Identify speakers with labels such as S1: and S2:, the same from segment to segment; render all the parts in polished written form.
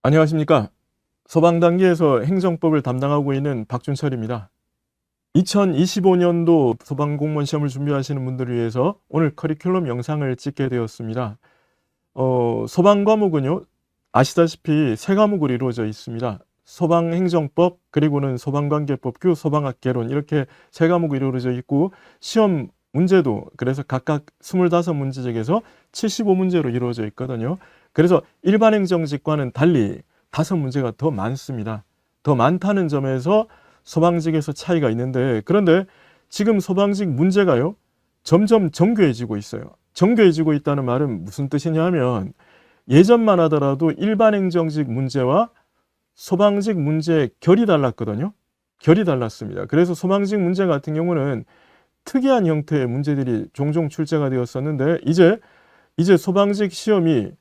S1: 안녕하십니까. 소방단계에서 행정법을 담당하고 있는 박준철입니다. 2025년도 소방공무원 시험을 준비하시는 분들을 위해서 오늘 커리큘럼 영상을 찍게 되었습니다. 소방 과목은요, 아시다시피 세 과목으로 이루어져 있습니다. 소방행정법, 그리고는 소방관계법규, 소방학개론, 이렇게 세 과목으로 이루어져 있고, 시험 문제도 그래서 각각 25문제 중에서 75문제로 이루어져 있거든요. 그래서 일반 행정직과는 달리 5문제가 더 많습니다. 더 많다는 점에서 소방직에서 차이가 있는데, 그런데 지금 소방직 문제가요, 점점 정교해지고 있어요. 정교해지고 있다는 말은 무슨 뜻이냐 하면, 예전만 하더라도 일반 행정직 문제와 소방직 문제의 결이 달랐거든요. 결이 달랐습니다. 그래서 소방직 문제 같은 경우는 특이한 형태의 문제들이 종종 출제가 되었었는데, 이제 소방직 시험이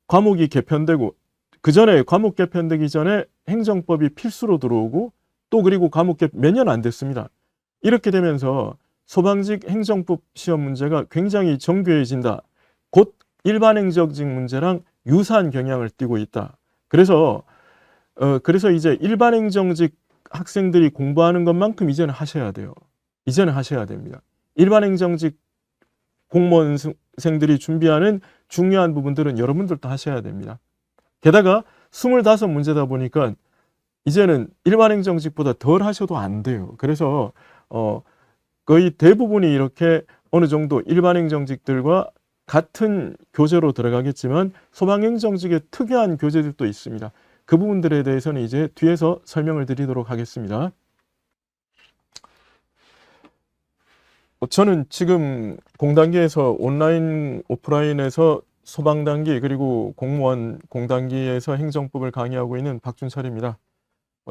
S1: 과목이 개편되고, 그 전에 과목 개편되기 전에 행정법이 필수로 들어오고, 또 그리고 과목 개편 몇 년 안 됐습니다. 이렇게 되면서 소방직 행정법 시험 문제가 굉장히 정교해진다. 곧 일반 행정직 문제랑 유사한 경향을 띠고 있다. 그래서 이제 일반 행정직 학생들이 공부하는 것만큼 이제는 하셔야 돼요. 이제는 하셔야 됩니다. 일반 행정직 공무원생들이 준비하는 중요한 부분들은 여러분들도 하셔야 됩니다. 게다가 25문제다 보니까 이제는 일반 행정직보다 덜 하셔도 안 돼요. 그래서 거의 대부분이 이렇게 어느 정도 일반 행정직들과 같은 교재로 들어가겠지만 소방행정직의 특이한 교재들도 있습니다. 그 부분들에 대해서는 이제 뒤에서 설명을 드리도록 하겠습니다. 저는 지금 공단계에서 온라인, 오프라인에서 소방단기 그리고 공무원 공단기에서 행정법을 강의하고 있는 박준철입니다.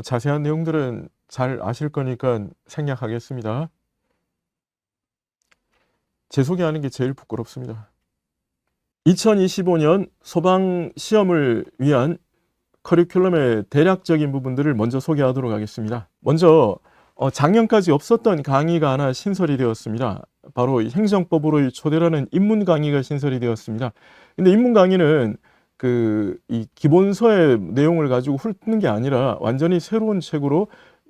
S1: 자세한 내용들은 잘 아실 거니까 생략하겠습니다. 제 소개하는 게 제일 부끄럽습니다. 2025년 소방 시험을 위한 커리큘럼의 대략적인 부분들을 먼저 소개하도록 하겠습니다. 먼저 작년까지 없었던 강의가 하나 신설이 되었습니다. 바로 행정법으로의 초대라는 입문 강의가 신설이 되었습니다. 근데 입문 강의는 이 기본서의 내용을 가지고 훑는 게 아니라 완전히 새로운 책으로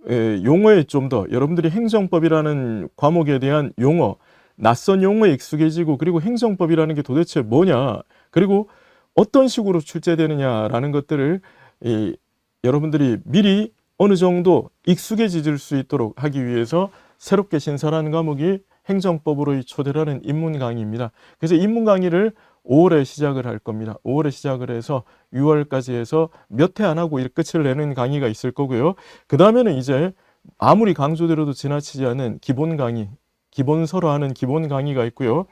S1: 용어에 좀 더 여러분들이 행정법이라는 과목에 대한 용어, 낯선 용어에 익숙해지고, 그리고 행정법이라는 게 도대체 뭐냐, 그리고 어떤 식으로 출제되느냐라는 것들을 여러분들이 미리 어느 정도 익숙해질 수 있도록 하기 위해서 새롭게 신설한 과목이 행정법으로의 초대라는 입문 강의입니다. 그래서 입문 강의를 5월에 시작을 할 겁니다. 5월에 시작을 해서 6월까지 해서 몇 회 안 하고 이렇게 끝을 내는 강의가 있을 거고요. 그 다음에는 이제 아무리 강조드려도 지나치지 않은 기본 강의, 기본서로 하는 기본 강의가 있고요.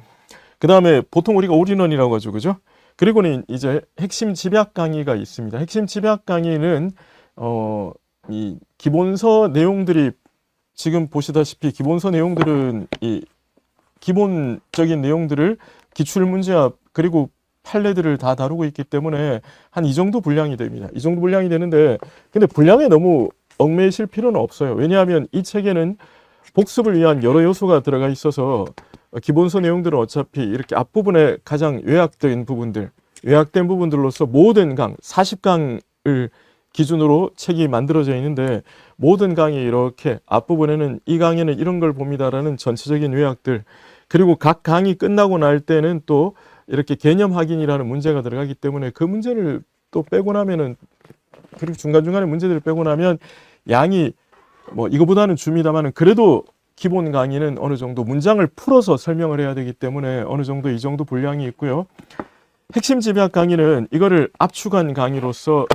S1: 그 다음에 보통 우리가 올인원이라고 하죠, 그죠? 그리고는 이제 핵심 집약 강의가 있습니다. 핵심 집약 강의는 이 기본서 내용들이 지금 보시다시피 기본서 내용들은 이 기본적인 내용들을 기출문제와 그리고 판례들을 다 다루고 있기 때문에 한 이 정도 분량이 됩니다. 이 정도 분량이 되는데, 근데 분량에 너무 얽매이실 필요는 없어요. 왜냐하면 이 책에는 복습을 위한 여러 요소가 들어가 있어서 기본서 내용들은 어차피 이렇게 앞부분에 가장 요약된 부분들로서 모든 40강을 기준으로 책이 만들어져 있는데, 모든 강의 이렇게 앞부분에는 이 강의는 이런 걸 봅니다라는 전체적인 요약들, 그리고 각 강의 끝나고 날 때는 또 이렇게 개념 확인이라는 문제가 들어가기 때문에 그 문제를 또 빼고 나면은, 그리고 중간중간에 문제들을 빼고 나면 양이 뭐 이거보다는 줍니다만은, 그래도 기본 강의는 어느 정도 문장을 풀어서 설명을 해야 되기 때문에 어느 정도 이 정도 분량이 있고요. 핵심 집약 강의는 이거를 압축한 강의로서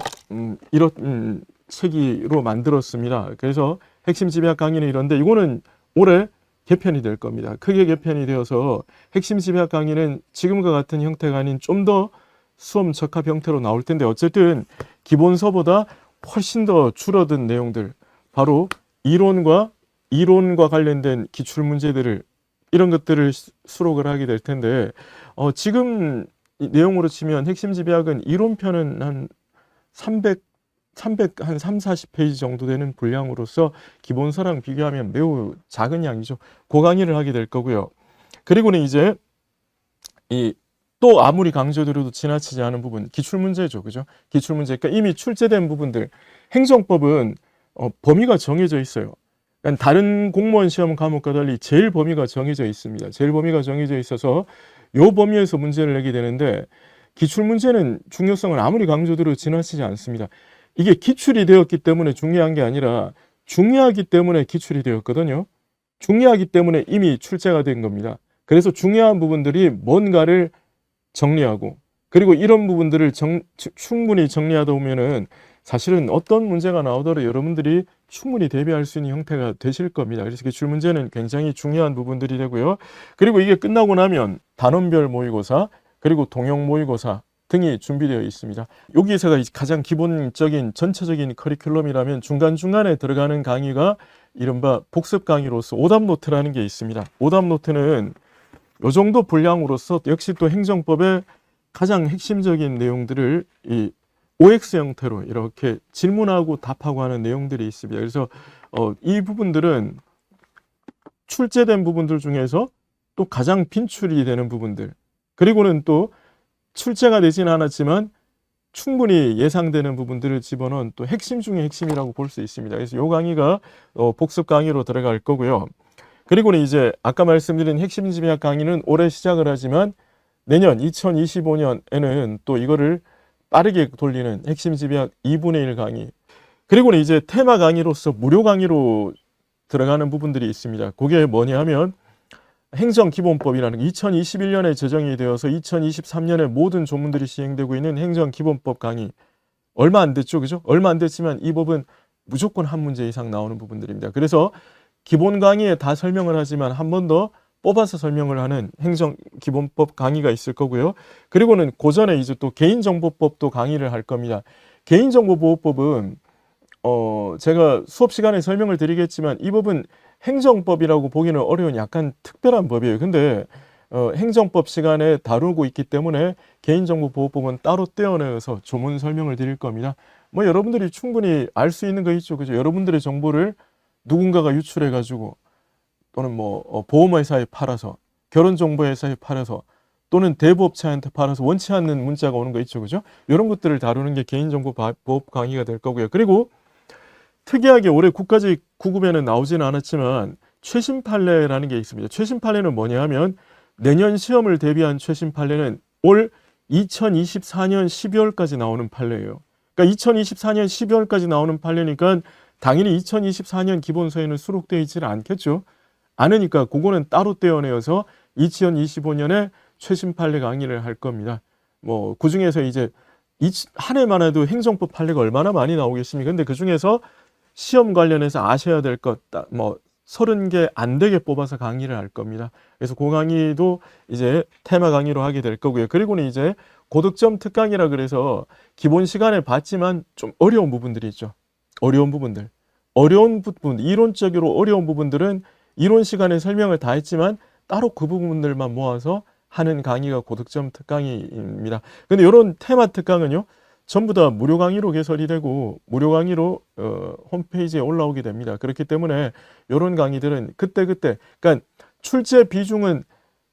S1: 이런 체계로 만들었습니다. 그래서 핵심 집약 강의는 이런데, 이거는 올해 개편이 될 겁니다. 크게 개편이 되어서 핵심 집약 강의는 지금과 같은 형태가 아닌 좀 더 수험 적합 형태로 나올 텐데, 어쨌든 기본서보다 훨씬 더 줄어든 내용들, 바로 이론과 관련된 기출 문제들을, 이런 것들을 수록을 하게 될 텐데, 지금 내용으로 치면 핵심 집약은 이론편은 한 340페이지 정도 되는 분량으로서 기본서랑 비교하면 매우 작은 양이죠. 그 강의를 하게 될 거고요. 그리고는 이제 이 또 아무리 강조드려도 지나치지 않은 부분, 기출문제죠. 그죠? 기출문제. 그러니까 이미 출제된 부분들. 행정법은 범위가 정해져 있어요. 그러니까 다른 공무원 시험 과목과 달리 제일 범위가 정해져 있습니다. 제일 범위가 정해져 있어서 요 범위에서 문제를 내게 되는데, 기출문제는 중요성을 아무리 강조드려도 지나치지 않습니다. 이게 기출이 되었기 때문에 중요한 게 아니라 중요하기 때문에 기출이 되었거든요. 중요하기 때문에 이미 출제가 된 겁니다. 그래서 중요한 부분들이 뭔가를 정리하고, 그리고 이런 부분들을 충분히 정리하다 보면은 사실은 어떤 문제가 나오더라도 여러분들이 충분히 대비할 수 있는 형태가 되실 겁니다. 그래서 기출 문제는 굉장히 중요한 부분들이 되고요. 그리고 이게 끝나고 나면 단원별 모의고사, 그리고 동형 모의고사 등이 준비되어 있습니다. 여기에서가 가장 기본적인 전체적인 커리큘럼이라면 중간중간에 들어가는 강의가 이른바 복습 강의로서 오답 노트라는 게 있습니다. 오답 노트는 이 정도 분량으로서 역시 또 행정법의 가장 핵심적인 내용들을 이 OX 형태로 이렇게 질문하고 답하고 하는 내용들이 있습니다. 그래서 이 부분들은 출제된 부분들 중에서 또 가장 빈출이 되는 부분들, 그리고는 또 출제가 되지는 않았지만 충분히 예상되는 부분들을 집어넣은 또 핵심 중에 핵심이라고 볼 수 있습니다. 그래서 이 강의가 복습 강의로 들어갈 거고요. 그리고는 이제 아까 말씀드린 핵심 집약 강의는 올해 시작을 하지만 내년 2025년에는 또 이거를 빠르게 돌리는 핵심 집약 2분의 1 강의. 그리고는 이제 테마 강의로서 무료 강의로 들어가는 부분들이 있습니다. 그게 뭐냐 하면 행정기본법이라는 2021년에 제정이 되어서 2023년에 모든 조문들이 시행되고 있는 행정기본법 강의. 얼마 안 됐죠, 그죠? 얼마 안 됐지만 이 법은 무조건 한 문제 이상 나오는 부분들입니다. 그래서 기본 강의에 다 설명을 하지만 한 번 더 뽑아서 설명을 하는 행정기본법 강의가 있을 거고요. 그리고는 고전에 이제 또 개인정보법도 강의를 할 겁니다. 개인정보보호법은 제가 수업 시간에 설명을 드리겠지만 이 법은 행정법이라고 보기는 어려운 약간 특별한 법이에요. 근데 행정법 시간에 다루고 있기 때문에 개인정보보호법은 따로 떼어내서 조문 설명을 드릴 겁니다. 뭐 여러분들이 충분히 알 수 있는 거 있죠, 그죠? 여러분들의 정보를 누군가가 유출해 가지고 또는 뭐 보험회사에 팔아서, 결혼정보회사에 팔아서, 또는 대부업체한테 팔아서 원치 않는 문자가 오는 거 있죠, 그죠? 이런 것들을 다루는 게 개인정보보호법 강의가 될 거고요. 그리고 특이하게 올해 국가직 9급에는 나오지는 않았지만 최신 판례라는 게 있습니다. 최신 판례는 뭐냐 하면 내년 시험을 대비한 최신 판례는 올 2024년 12월까지 나오는 판례예요. 그러니까 2024년 12월까지 나오는 판례니까 당연히 2024년 기본서에는 수록되어 있지는 않겠죠. 않으니까 그거는 따로 떼어내어서 2025년에 최신 판례 강의를 할 겁니다. 뭐 그중에서 이제 한 해만 해도 행정법 판례가 얼마나 많이 나오겠습니까? 근데 그중에서 시험 관련해서 아셔야 될 것 뭐 30개 안 되게 뽑아서 강의를 할 겁니다. 그래서 그 강의도 이제 테마 강의로 하게 될 거고요. 그리고는 이제 고득점 특강이라 그래서 기본 시간에 봤지만 좀 어려운 부분들이 있죠. 어려운 부분들. 어려운 부분, 이론적으로 어려운 부분들은 이론 시간에 설명을 다 했지만 따로 그 부분들만 모아서 하는 강의가 고득점 특강입니다. 근데 이런 테마 특강은요, 전부 다 무료 강의로 개설이 되고 무료 강의로 홈페이지에 올라오게 됩니다. 그렇기 때문에 이런 강의들은 그때그때, 그러니까 출제 비중은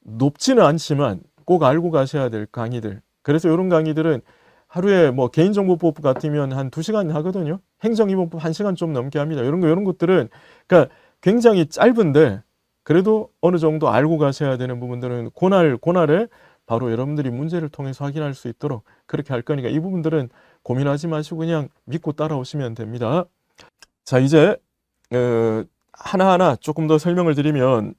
S1: 높지는 않지만 꼭 알고 가셔야 될 강의들. 그래서 이런 강의들은 하루에 뭐 개인정보법 같으면 한 2시간 하거든요. 행정기본법 1시간 좀 넘게 합니다. 이런 것들은 그러니까 굉장히 짧은데 그래도 어느 정도 알고 가셔야 되는 부분들은 고날에 바로 여러분들이 문제를 통해서 확인할 수 있도록 그렇게 할 거니까 이 부분들은 고민하지 마시고 그냥 믿고 따라오시면 됩니다. 자, 이제 하나하나 조금 더 설명을 드리면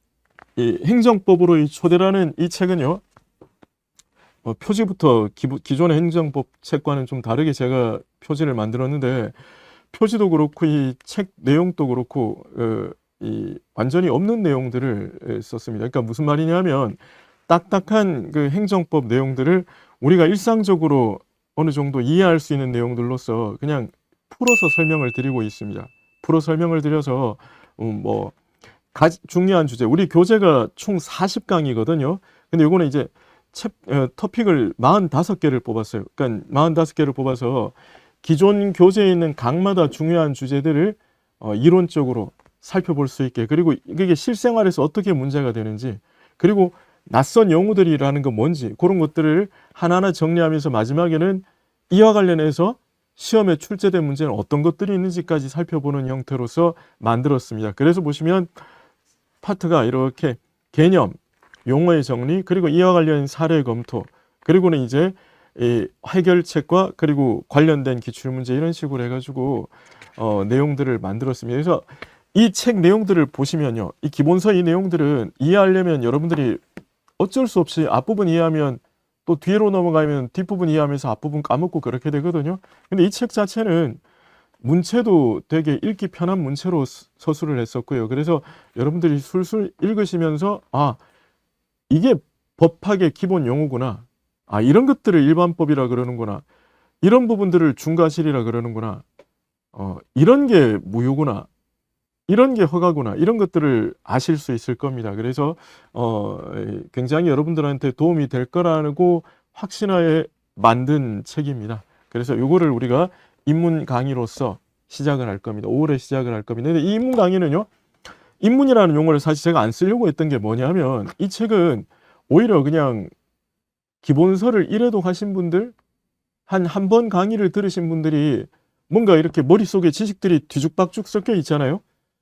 S1: 이 행정법으로 초대라는 이 책은요. 표지부터 기존의 행정법 책과는 좀 다르게 제가 표지를 만들었는데 표지도 그렇고 이 책 내용도 그렇고 이 완전히 없는 내용들을 썼습니다. 그러니까 무슨 말이냐면 딱딱한 그 행정법 내용들을 우리가 일상적으로 어느 정도 이해할 수 있는 내용들로서 그냥 풀어서 설명을 드리고 있습니다. 풀어 설명을 드려서 뭐 중요한 주제, 우리 교재가 총 40강이거든요. 근데 이거는 이제 토픽을 45개를 뽑았어요. 그러니까 45개를 뽑아서 기존 교재에 있는 강마다 중요한 주제들을 이론적으로 살펴볼 수 있게, 그리고 이게 실생활에서 어떻게 문제가 되는지, 그리고 낯선 용어들이라는 건 뭔지 그런 것들을 하나하나 정리하면서 마지막에는 이와 관련해서 시험에 출제된 문제는 어떤 것들이 있는지까지 살펴보는 형태로서 만들었습니다. 그래서 보시면 파트가 이렇게 개념, 용어의 정리, 그리고 이와 관련 사례 검토, 그리고는 이제 이 해결책과 그리고 관련된 기출문제 이런 식으로 해가지고 내용들을 만들었습니다. 그래서 이 책 내용들을 보시면요, 이 기본서 이 내용들은 이해하려면 여러분들이 어쩔 수 없이 앞부분 이해하면 또 뒤로 넘어가면 뒷부분 이해하면서 앞부분 까먹고 그렇게 되거든요. 근데 이 책 자체는 문체도 되게 읽기 편한 문체로 서술을 했었고요. 그래서 여러분들이 술술 읽으시면서 아, 이게 법학의 기본 용어구나. 아, 이런 것들을 일반법이라 그러는구나. 이런 부분들을 중과실이라 그러는구나. 이런 게 무효구나. 이런 게 허가구나. 이런 것들을 아실 수 있을 겁니다. 그래서 굉장히 여러분들한테 도움이 될 거라고 확신하에 만든 책입니다. 그래서 이거를 우리가 입문 강의로서 시작을 할 겁니다. 5월에 시작을 할 겁니다. 근데 이 입문 강의는요, 입문이라는 용어를 사실 제가 안 쓰려고 했던 게 뭐냐면, 이 책은 오히려 그냥 기본서를 1회독 하신 분들, 한 번 강의를 들으신 분들이 뭔가 이렇게 머릿속에 지식들이 뒤죽박죽 섞여 있잖아요.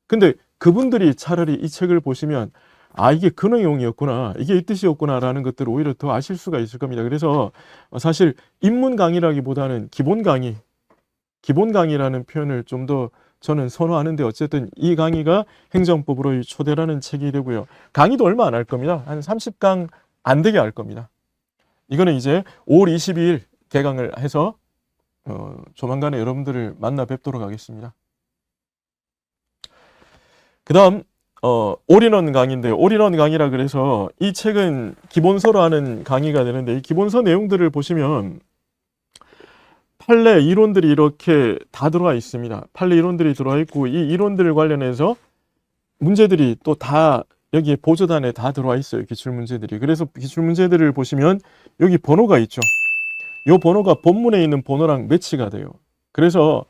S1: 근데 그분들이 차라리 이 책을 보시면 아, 이게 그 내용이었구나, 이게 이 뜻이었구나라는 것들을 오히려 더 아실 수가 있을 겁니다. 그래서 사실 입문 강의라기보다는 기본 강의라는 표현을 좀 더 저는 선호하는데, 어쨌든 이 강의가 행정법으로의 초대라는 책이 되고요. 강의도 얼마 안 할 겁니다. 한 30강 안 되게 할 겁니다. 이거는 이제 5월 22일 개강을 해서 조만간에 여러분들을 만나 뵙도록 하겠습니다. 그 다음 올인원 강의인데요. 올인원 강의라 그래서 이 책은 기본서로 하는 강의가 되는데, 이 기본서 내용들을 보시면 판례 이론들이 이렇게 다 들어와 있습니다. 판례 이론들이 들어와 있고, 이 이론들 관련해서 문제들이 또 다 여기에 보조단에 다 들어와 있어요. 기출문제들이. 그래서 기출문제들을 보시면 여기 번호가 있죠. 이 번호가 본문에 있는 번호랑 매치가 돼요. 그래서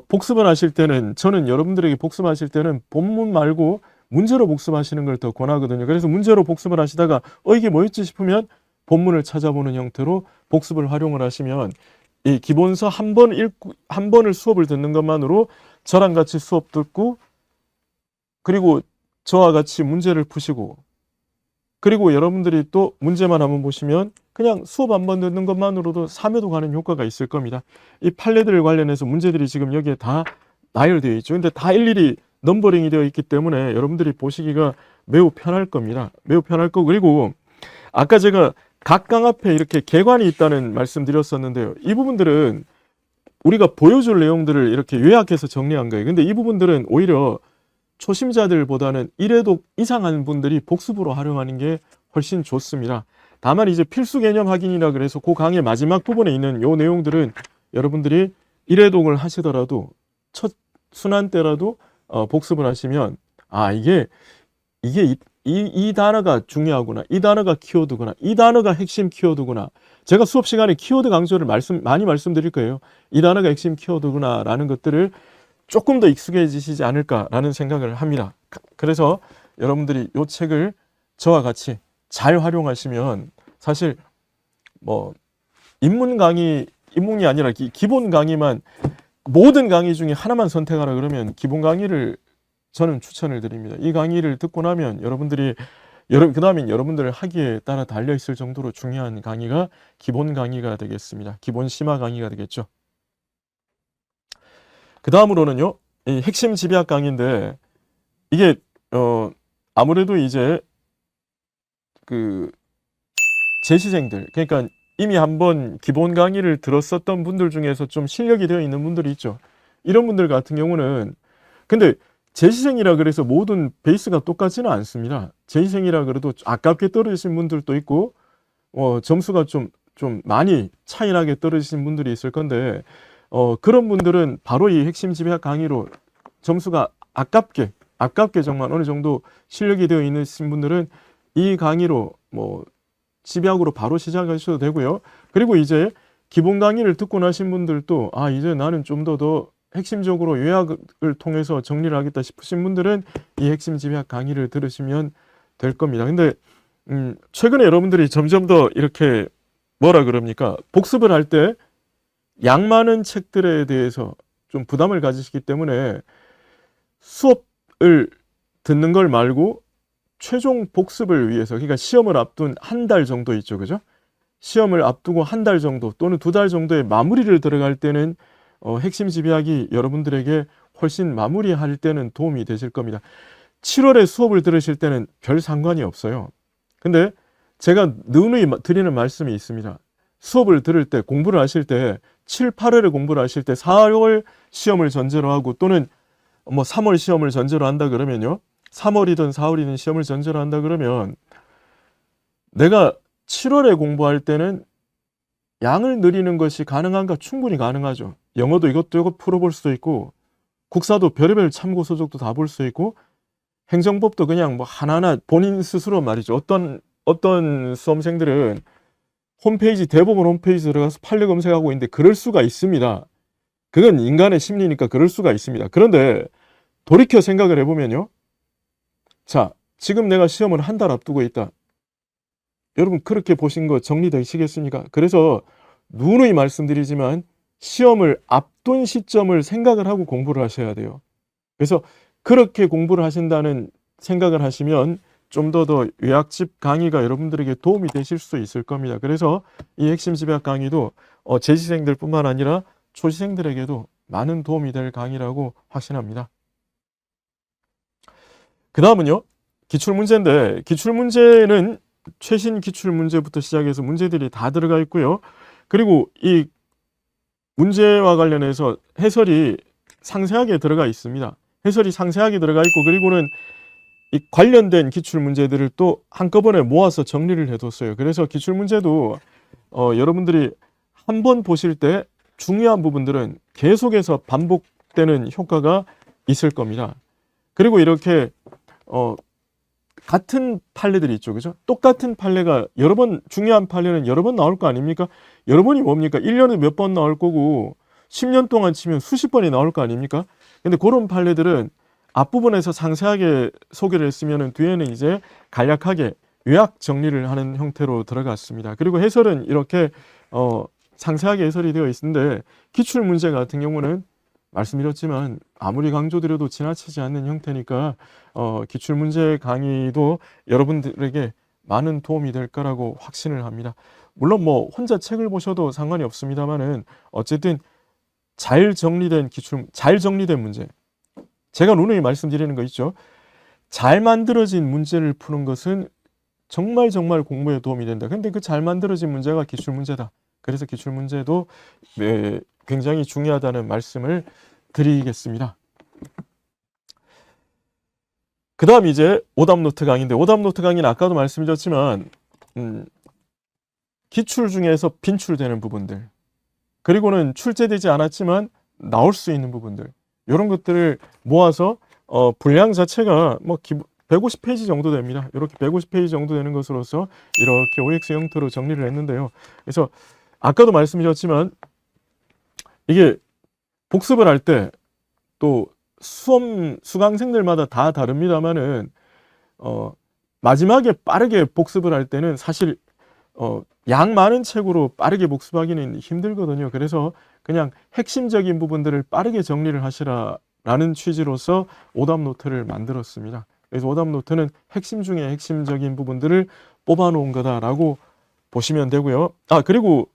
S1: 복습을 하실 때는, 저는 여러분들에게 복습하실 때는 본문 말고 문제로 복습하시는 걸 더 권하거든요. 그래서 문제로 복습을 하시다가 이게 뭐였지 싶으면 본문을 찾아보는 형태로 복습을 활용을 하시면 이 기본서 한 번을 수업을 듣는 것만으로 저랑 같이 수업 듣고, 그리고 저와 같이 문제를 푸시고, 그리고 여러분들이 또 문제만 한번 보시면 그냥 수업 한 번 듣는 것만으로도 3회도 가는 효과가 있을 겁니다. 이 판례들 관련해서 문제들이 지금 여기에 다 나열되어 있죠. 근데 다 일일이 넘버링이 되어 있기 때문에 여러분들이 보시기가 매우 편할 겁니다. 매우 편할 거고, 그리고 아까 제가 각 강 앞에 이렇게 개관이 있다는 말씀드렸었는데요. 이 부분들은 우리가 보여줄 내용들을 이렇게 요약해서 정리한 거예요. 근데 이 부분들은 오히려 초심자들보다는 1회독 이상한 분들이 복습으로 활용하는 게 훨씬 좋습니다. 다만 이제 필수 개념 확인이라 그래서 그 강의 마지막 부분에 있는 요 내용들은 여러분들이 1회독을 하시더라도 첫 순환 때라도 복습을 하시면 아, 이 단어가 중요하구나, 이 단어가 키워드구나, 이 단어가 핵심 키워드구나. 제가 수업 시간에 키워드 강조를 많이 말씀드릴 거예요. 이 단어가 핵심 키워드구나 라는 것들을 조금 더 익숙해지시지 않을까라는 생각을 합니다. 그래서 여러분들이 이 책을 저와 같이 잘 활용하시면 사실 뭐 입문이 아니라 기본 강의만, 모든 강의 중에 하나만 선택하라 그러면 기본 강의를 저는 추천을 드립니다. 이 강의를 듣고 나면 그 다음엔 여러분들 학위에 따라 달려있을 정도로 중요한 강의가 기본 강의가 되겠습니다. 기본 심화 강의가 되겠죠. 그 다음으로는요, 이 핵심 집약 강의인데, 이게 아무래도 이제 그 재시생들, 그러니까 이미 한번 기본 강의를 들었었던 분들 중에서 좀 실력이 되어 있는 분들이 있죠. 이런 분들 같은 경우는, 근데 재시생이라 그래서 모든 베이스가 똑같지는 않습니다. 재시생이라 그래도 아깝게 떨어지신 분들도 있고, 점수가 좀 많이 차이나게 떨어지신 분들이 있을 건데, 그런 분들은 바로 이 핵심 집약 강의로 점수가 아깝게 정말 어느 정도 실력이 되어 있는 분들은 이 강의로 집약으로 바로 시작하셔도 되고요. 그리고 이제 기본 강의를 듣고 나신 분들도 아, 이제 나는 좀 더 핵심적으로 요약을 통해서 정리를 하겠다 싶으신 분들은 이 핵심 집약 강의를 들으시면 될 겁니다. 근데 최근에 여러분들이 점점 더 이렇게 뭐라 그럽니까? 복습을 할 때 양 많은 책들에 대해서 좀 부담을 가지시기 때문에 수업을 듣는 걸 말고 최종 복습을 위해서, 그러니까 시험을 앞둔 한 달 정도 있죠, 그죠? 시험을 앞두고 한 달 정도 또는 두 달 정도의 마무리를 들어갈 때는 핵심 집약이 여러분들에게 훨씬 마무리할 때는 도움이 되실 겁니다. 7월에 수업을 들으실 때는 별 상관이 없어요. 근데 제가 누누이 드리는 말씀이 있습니다. 수업을 들을 때, 공부를 하실 때 7, 8월에 공부를 하실 때 4월 시험을 전제로 하고 또는 뭐 3월 시험을 전제로 한다 그러면요. 3월이든 4월이든 시험을 전제로 한다 그러면 내가 7월에 공부할 때는 양을 늘리는 것이 가능한가? 충분히 가능하죠. 영어도 이것저것 풀어볼 수도 있고 국사도 별의별 참고 서적도 다 볼 수 있고 행정법도 그냥 뭐 하나하나 본인 스스로 말이죠. 어떤 수험생들은 홈페이지, 대법원 홈페이지 들어가서 판례 검색하고 있는데 그럴 수가 있습니다. 그건 인간의 심리니까 그럴 수가 있습니다. 그런데 돌이켜 생각을 해보면요. 자, 지금 내가 시험을 한 달 앞두고 있다. 여러분 그렇게 보신 거 정리되시겠습니까? 그래서 누누이 말씀드리지만 시험을 앞둔 시점을 생각을 하고 공부를 하셔야 돼요. 그래서 그렇게 공부를 하신다는 생각을 하시면 좀 더 요약집 강의가 여러분들에게 도움이 되실 수 있을 겁니다. 그래서 이 핵심 집약 강의도 재시생들뿐만 아니라 초시생들에게도 많은 도움이 될 강의라고 확신합니다. 그 다음은요. 기출문제인데 기출문제는 최신 기출문제부터 시작해서 문제들이 다 들어가 있고요. 그리고 이 문제와 관련해서 해설이 상세하게 들어가 있습니다. 해설이 상세하게 들어가 있고 그리고는 이 관련된 기출문제들을 또 한꺼번에 모아서 정리를 해뒀어요. 그래서 기출문제도 여러분들이 한번 보실 때 중요한 부분들은 계속해서 반복되는 효과가 있을 겁니다. 그리고 이렇게 같은 판례들이 있죠. 그죠? 똑같은 판례가 여러 번, 중요한 판례는 여러 번 나올 거 아닙니까? 여러 번이 뭡니까? 1년에 몇 번 나올 거고 10년 동안 치면 수십 번이 나올 거 아닙니까? 근데 그런 판례들은 앞부분에서 상세하게 소개를 했으면 뒤에는 이제 간략하게 요약 정리를 하는 형태로 들어갔습니다. 그리고 해설은 이렇게 상세하게 해설이 되어 있는데 기출문제 같은 경우는 말씀드렸지만 아무리 강조드려도 지나치지 않는 형태니까 기출문제 강의도 여러분들에게 많은 도움이 될 거라고 확신을 합니다. 물론 뭐 혼자 책을 보셔도 상관이 없습니다만은 어쨌든 잘 정리된 문제, 제가 누누이 말씀드리는 거 있죠. 잘 만들어진 문제를 푸는 것은 정말 공부에 도움이 된다. 근데 그 잘 만들어진 문제가 기출문제다. 그래서 기출문제도 굉장히 중요하다는 말씀을 드리겠습니다. 그 다음 이제 오답노트 강의인데 오답노트 강의는 아까도 말씀드렸지만 기출 중에서 빈출되는 부분들 그리고는 출제되지 않았지만 나올 수 있는 부분들 이런 것들을 모아서 분량 자체가 뭐 150페이지 정도 됩니다. 이렇게 150페이지 정도 되는 것으로서 이렇게 OX 형태로 정리를 했는데요. 그래서 아까도 말씀드렸지만 이게 복습을 할 때 또 수강생들마다 다 다릅니다만은 마지막에 빠르게 복습을 할 때는 사실 양 많은 책으로 빠르게 복습하기는 힘들거든요. 그래서 그냥 핵심적인 부분들을 빠르게 정리를 하시라라는 취지로서 오답 노트를 만들었습니다. 그래서 오답 노트는 핵심 중에 핵심적인 부분들을 뽑아놓은 거다라고 보시면 되고요. 그리고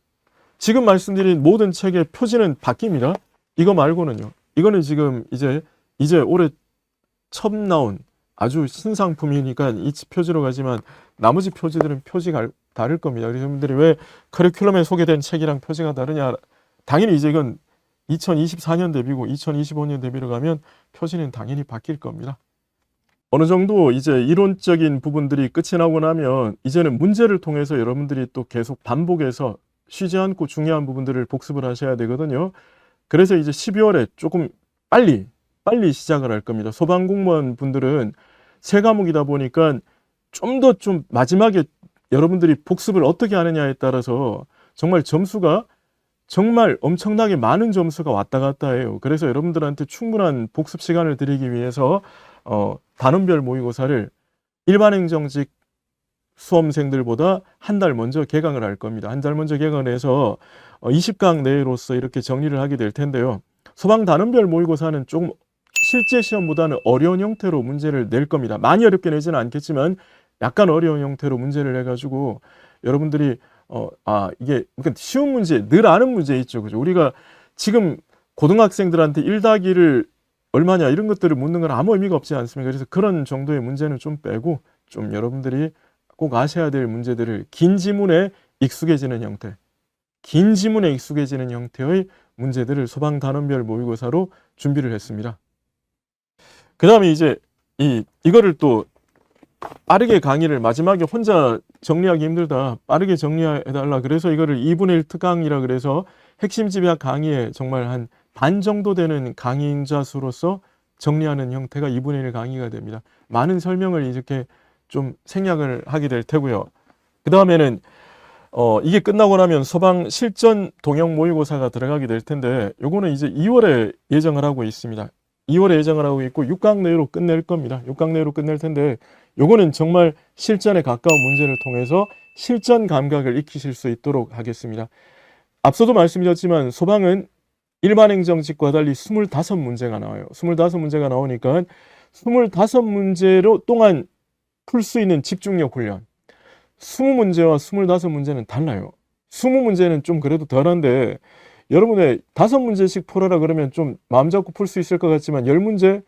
S1: 지금 말씀드린 모든 책의 표지는 바뀝니다. 이거 말고는요. 이거는 지금 이제 올해 처음 나온 아주 신상품이니까 이 표지로 가지만 나머지 표지들은 표지가 다를 겁니다. 그래서 여러분들이 왜 커리큘럼에 소개된 책이랑 표지가 다르냐? 당연히 이제 이건 2024년 대비고 2025년 대비로 가면 표지는 당연히 바뀔 겁니다. 어느 정도 이제 이론적인 부분들이 끝이 나고 나면 이제는 문제를 통해서 여러분들이 또 계속 반복해서 쉬지 않고 중요한 부분들을 복습을 하셔야 되거든요. 그래서 이제 12월에 조금 빨리 시작을 할 겁니다. 소방공무원 분들은 세 과목이다 보니까 좀 마지막에 여러분들이 복습을 어떻게 하느냐에 따라서 정말 점수가 정말 엄청나게 많은 점수가 왔다 갔다 해요. 그래서 여러분들한테 충분한 복습 시간을 드리기 위해서 단원별 모의고사를 일반행정직 수험생들보다 한 달 먼저 개강을 할 겁니다. 한 달 먼저 개강을 해서 20강 내로서 이렇게 정리를 하게 될 텐데요. 소방 단원별 모의고사는 조금 실제 시험보다는 어려운 형태로 문제를 낼 겁니다. 많이 어렵게 내지는 않겠지만 약간 어려운 형태로 문제를 내가지고 여러분들이 이게 그러니까 쉬운 문제, 늘 아는 문제 있죠, 그죠? 우리가 지금 고등학생들한테 1+1을 얼마냐 이런 것들을 묻는 건 아무 의미가 없지 않습니까? 그래서 그런 정도의 문제는 좀 빼고 좀 여러분들이 꼭 아셔야 될 문제들을 긴 지문에 익숙해지는 형태, 긴 지문에 익숙해지는 형태의 문제들을 소방 단원별 모의고사로 준비를 했습니다. 그 다음에 이제 이거를 또 빠르게 강의를 마지막에 혼자 정리하기 힘들다. 빠르게 정리해달라. 그래서 이거를 2분의 1 특강이라 그래서 핵심 집약 강의에 정말 한 반 정도 되는 강의인자 수로서 정리하는 형태가 2분의 1 강의가 됩니다. 많은 설명을 이렇게 좀 생략을 하게 될 테고요. 그 다음에는 이게 끝나고 나면 소방 실전 동형 모의고사가 들어가게 될 텐데 요거는 이제 2월에 예정을 하고 있습니다. 2월에 예정을 하고 있고 6강 내로 끝낼 겁니다. 6강 내로 끝낼 텐데 요거는 정말 실전에 가까운 문제를 통해서 실전 감각을 익히실 수 있도록 하겠습니다. 앞서도 말씀드렸지만 소방은 일반 행정직과 달리 25문제가 나와요. 25문제가 나오니까 25문제로 동안 풀 수 있는 집중력 훈련. 20문제와 25문제는 달라요. 20문제는 좀 그래도 덜한데 여러분의 5문제씩 풀어라 그러면 좀 마음 잡고 풀 수 있을 것 같지만 10문제,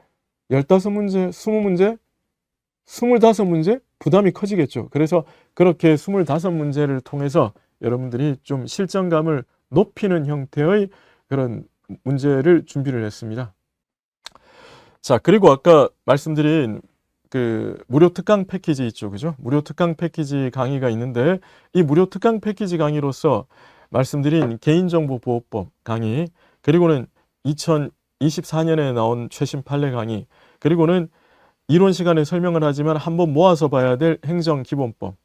S1: 15문제, 20문제, 25문제 부담이 커지겠죠. 그래서 그렇게 25문제를 통해서 여러분들이 좀 실전감을 높이는 형태의 그런 문제를 준비를 했습니다. 자, 그리고 아까 말씀드린 그 무료 특강 패키지 있죠. 그죠? 무료 특강 패키지 강의가 있는데 이 무료 특강 패키지 강의로서 말씀드린 개인정보보호법 강의, 그리고는 2024년에 나온 최신 판례 강의, 그리고는 이론 시간에 설명을 하지만 한번 모아서 봐야 될 행정기본법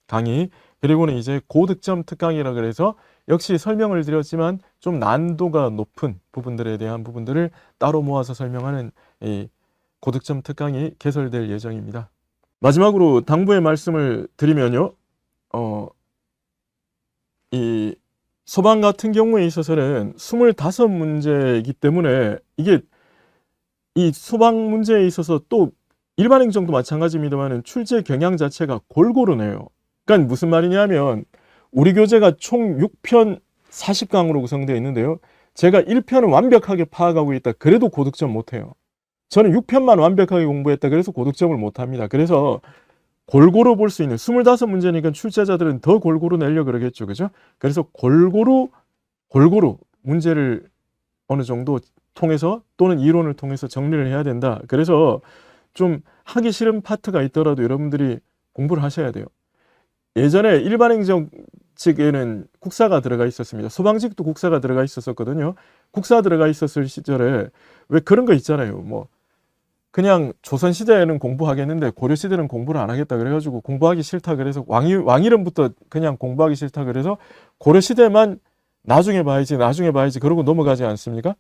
S1: 강의, 그리고는 이제 고득점 특강이라 그래서 역시 설명을 드렸지만 좀 난도가 높은 부분들에 대한 부분들을 따로 모아서 설명하는 이 고득점 특강이 개설될 예정입니다. 마지막으로 당부의 말씀을 드리면요. 이 소방 같은 경우에 있어서는 25문제이기 때문에 이게 이 소방 문제에 있어서 또 일반 행정도 마찬가지입니다만 출제 경향 자체가 골고루네요. 그러니까 무슨 말이냐면 우리 교재가 총 6편 40강으로 구성되어 있는데요. 제가 1편을 완벽하게 파악하고 있다. 그래도 고득점 못해요. 저는 6편만 완벽하게 공부했다. 그래서 고득점을 못합니다. 그래서 골고루 볼 수 있는 25문제니까 출제자들은 더 골고루 내려 그러겠죠. 그죠? 그래서 골고루 문제를 어느 정도 통해서 또는 이론을 통해서 정리를 해야 된다. 그래서 좀 하기 싫은 파트가 있더라도 여러분들이 공부를 하셔야 돼요. 예전에 일반 행정직에는 국사가 들어가 있었습니다. 소방직도 국사가 들어가 있었거든요. 국사 들어가 있었을 시절에 왜 그런 거 있잖아요. 뭐 그냥 조선시대에는 공부하겠는데 고려시대는 공부를 안 하겠다 그래가지고 공부하기 싫다 그래서 왕이름부터 그냥 공부하기 싫다 그래서 고려시대만 나중에 봐야지 그러고 넘어가지 않습니까?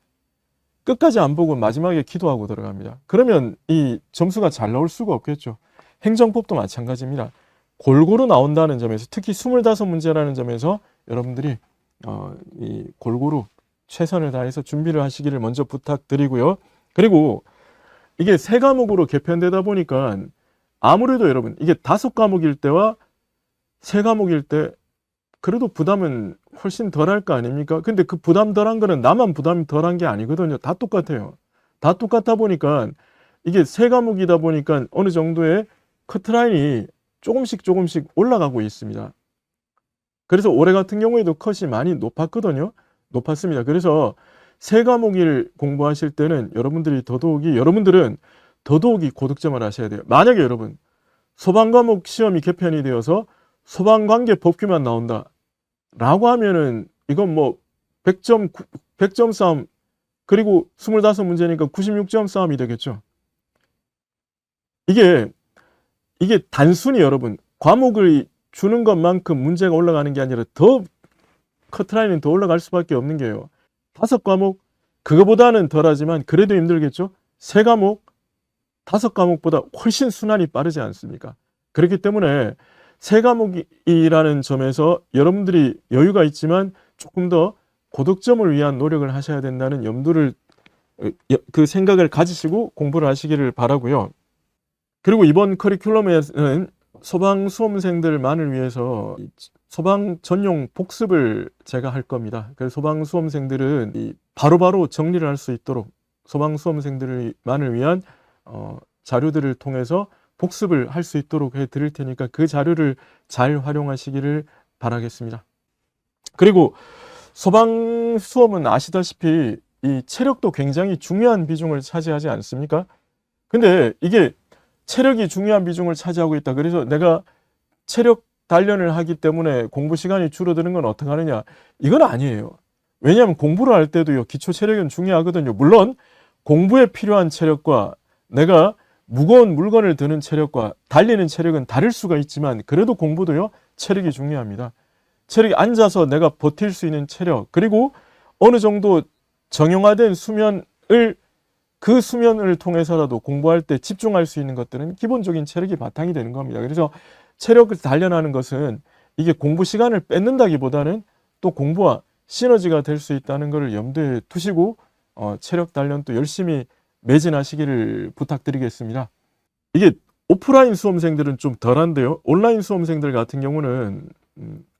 S1: 끝까지 안 보고 마지막에 기도하고 들어갑니다. 그러면 이 점수가 잘 나올 수가 없겠죠. 행정법도 마찬가지입니다. 골고루 나온다는 점에서 특히 25문제라는 점에서 여러분들이 이 골고루 최선을 다해서 준비를 하시기를 먼저 부탁드리고요. 그리고 이게 3과목으로 개편되다 보니까 아무래도 여러분 이게 5과목일 때와 3과목일 때 그래도 부담은 훨씬 덜할 거 아닙니까? 근데 그 부담 덜한 거는 나만 부담이 덜한 게 아니거든요. 다 똑같아요. 다 똑같아 보니까 이게 3과목이다 보니까 어느 정도의 커트라인이 조금씩 올라가고 있습니다. 그래서 올해 같은 경우에도 컷이 많이 높았거든요. 높았습니다. 그래서 3과목을 공부하실 때는 여러분들은 더더욱이 고득점을 하셔야 돼요. 만약에 여러분 소방과목 시험이 개편이 되어서 소방관계 법규만 나온다 라고 하면은 이건 뭐 100점 싸움 그리고 25문제니까 96점 싸움이 되겠죠. 이게 단순히 여러분 과목을 주는 것만큼 문제가 올라가는 게 아니라 더 커트라인은 더 올라갈 수밖에 없는 게요. 5과목 그거보다는 덜하지만 그래도 힘들겠죠. 3과목 5과목보다 훨씬 순환이 빠르지 않습니까? 그렇기 때문에 세 과목이라는 점에서 여러분들이 여유가 있지만 조금 더 고득점을 위한 노력을 하셔야 된다는 염두를 그 생각을 가지시고 공부를 하시기를 바라고요. 그리고 이번 커리큘럼에는 소방 수험생들만을 위해서 소방 전용 복습을 제가 할 겁니다. 그래서 소방 수험생들은 바로바로 정리를 할 수 있도록 소방 수험생들만을 위한 자료들을 통해서 복습을 할 수 있도록 해 드릴 테니까 그 자료를 잘 활용하시기를 바라겠습니다. 그리고 소방 수험은 아시다시피 이 체력도 굉장히 중요한 비중을 차지하지 않습니까? 근데 이게 체력이 중요한 비중을 차지하고 있다. 그래서 내가 체력 단련을 하기 때문에 공부 시간이 줄어드는 건 어떻게 하느냐? 이건 아니에요. 왜냐하면 공부를 할 때도요, 기초 체력은 중요하거든요. 물론 공부에 필요한 체력과 내가 무거운 물건을 드는 체력과 달리는 체력은 다를 수가 있지만 그래도 공부도요, 체력이 중요합니다. 체력이 앉아서 내가 버틸 수 있는 체력, 그리고 어느 정도 정형화된 그 수면을 통해서라도 공부할 때 집중할 수 있는 것들은 기본적인 체력이 바탕이 되는 겁니다. 그래서 체력을 단련하는 것은 이게 공부 시간을 뺏는다기보다는 또 공부와 시너지가 될 수 있다는 것을 염두에 두시고 체력 단련도 열심히 매진하시기를 부탁드리겠습니다. 이게 오프라인 수험생들은 좀 덜한데요. 온라인 수험생들 같은 경우는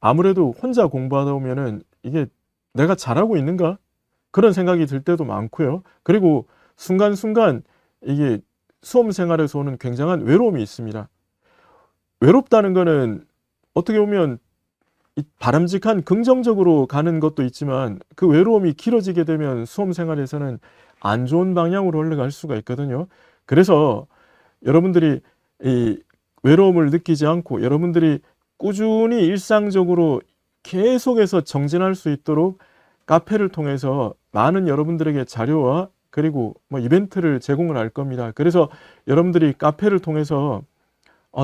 S1: 아무래도 혼자 공부하다 보면은 이게 내가 잘하고 있는가? 그런 생각이 들 때도 많고요. 그리고 순간순간 이게 수험 생활에서 오는 굉장한 외로움이 있습니다. 외롭다는 거는 어떻게 보면 바람직한 긍정적으로 가는 것도 있지만 그 외로움이 길어지게 되면 수험 생활에서는 안 좋은 방향으로 흘러갈 수가 있거든요. 그래서 여러분들이 이 외로움을 느끼지 않고 여러분들이 꾸준히 일상적으로 계속해서 정진할 수 있도록 카페를 통해서 많은 여러분들에게 자료와 그리고 이벤트를 제공을 할 겁니다. 그래서 여러분들이 카페를 통해서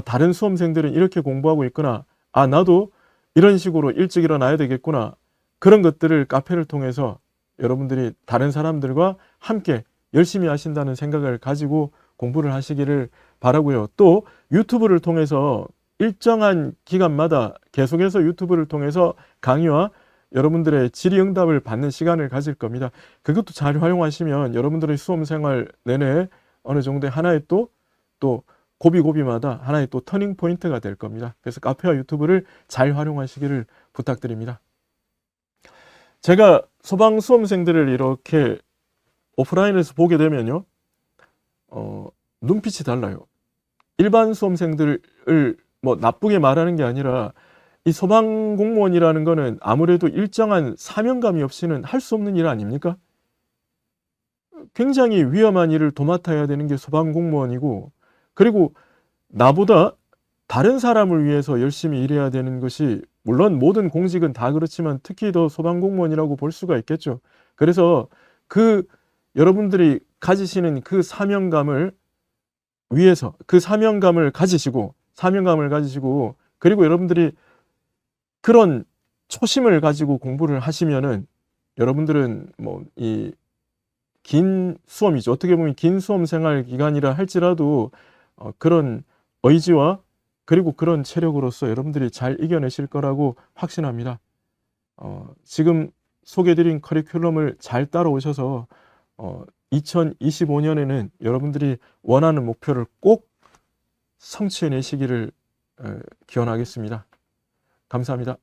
S1: 다른 수험생들은 이렇게 공부하고 있구나. 아, 나도 이런 식으로 일찍 일어나야 되겠구나. 그런 것들을 카페를 통해서 여러분들이 다른 사람들과 함께 열심히 하신다는 생각을 가지고 공부를 하시기를 바라고요. 또 유튜브를 통해서 일정한 기간마다 계속해서 유튜브를 통해서 강의와 여러분들의 질의응답을 받는 시간을 가질 겁니다. 그것도 잘 활용하시면 여러분들의 수험생활 내내 어느 정도의 하나의 또 고비고비마다 하나의 또 터닝 포인트가 될 겁니다. 그래서 카페와 유튜브를 잘 활용하시기를 부탁드립니다. 제가 소방 수험생들을 이렇게 오프라인에서 보게 되면요, 눈빛이 달라요. 일반 수험생들을 나쁘게 말하는 게 아니라 이 소방 공무원이라는 거는 아무래도 일정한 사명감이 없이는 할 수 없는 일 아닙니까? 굉장히 위험한 일을 도맡아야 되는 게 소방 공무원이고, 그리고 나보다 다른 사람을 위해서 열심히 일해야 되는 것이, 물론 모든 공직은 다 그렇지만 특히 더 소방 공무원이라고 볼 수가 있겠죠. 그래서 여러분들이 가지시는 그 사명감을 위해서 그 사명감을 가지시고 그리고 여러분들이 그런 초심을 가지고 공부를 하시면은 여러분들은 이 긴 수험이죠. 어떻게 보면 긴 수험 생활 기간이라 할지라도 그런 의지와 그리고 그런 체력으로서 여러분들이 잘 이겨내실 거라고 확신합니다. 지금 소개드린 커리큘럼을 잘 따라오셔서 2025년에는 여러분들이 원하는 목표를 꼭 성취해내시기를 기원하겠습니다. 감사합니다.